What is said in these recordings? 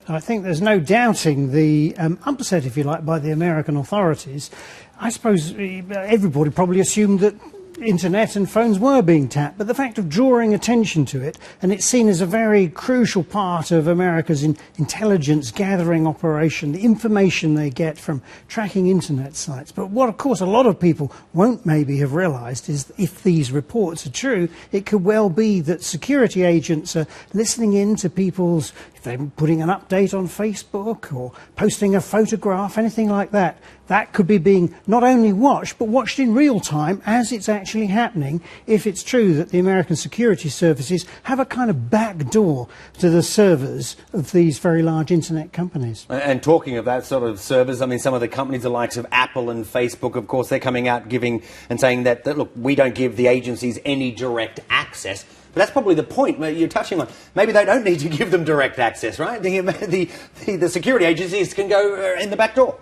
I think there's no doubting the upset, if you like, by the American authorities. I suppose everybody probably assumed that internet and phones were being tapped, but the fact of drawing attention to it, and it's seen as a very crucial part of America's intelligence gathering operation, the information they get from tracking internet sites. But what, of course, a lot of people won't maybe have realised is that if these reports are true, it could well be that security agents are listening in to people's, if they're putting an update on Facebook or posting a photograph, anything like that, that could be being not only watched, but watched in real time as it's actually happening, if it's true that the American security services have a kind of back door to the servers of these very large internet companies. And talking of that sort of servers, I mean, some of the companies, the likes of Apple and Facebook, of course, they're coming out giving and saying that look, we don't give the agencies any direct access. But that's probably the point where you're touching on. Maybe they don't need to give them direct access, right? The security agencies can go in the back door.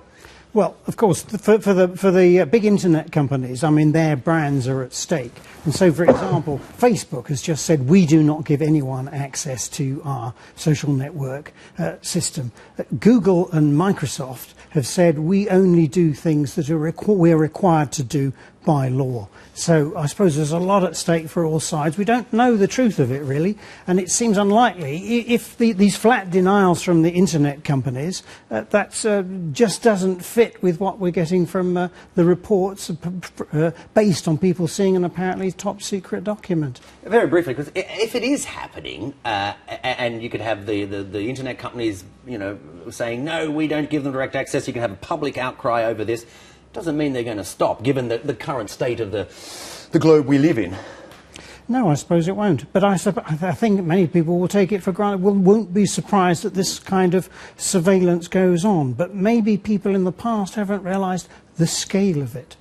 Well, of course, for the big internet companies, I mean, their brands are at stake. And so, for example, Facebook has just said, we do not give anyone access to our social network system. Google and Microsoft have said, we only do things that we're required to do by law. So I suppose there's a lot at stake for all sides. We don't know the truth of it, really, and it seems unlikely. If these flat denials from the internet companies, that just doesn't fit with what we're getting from the reports based on people seeing an apparently top-secret document. Very briefly, because if it is happening, and you could have the internet companies, you know, saying, no, we don't give them direct access, you can have a public outcry over this, doesn't mean they're going to stop, given the current state of the globe we live in. No, I suppose it won't. But I think many people will take it for granted, won't be surprised that this kind of surveillance goes on. But maybe people in the past haven't realised the scale of it.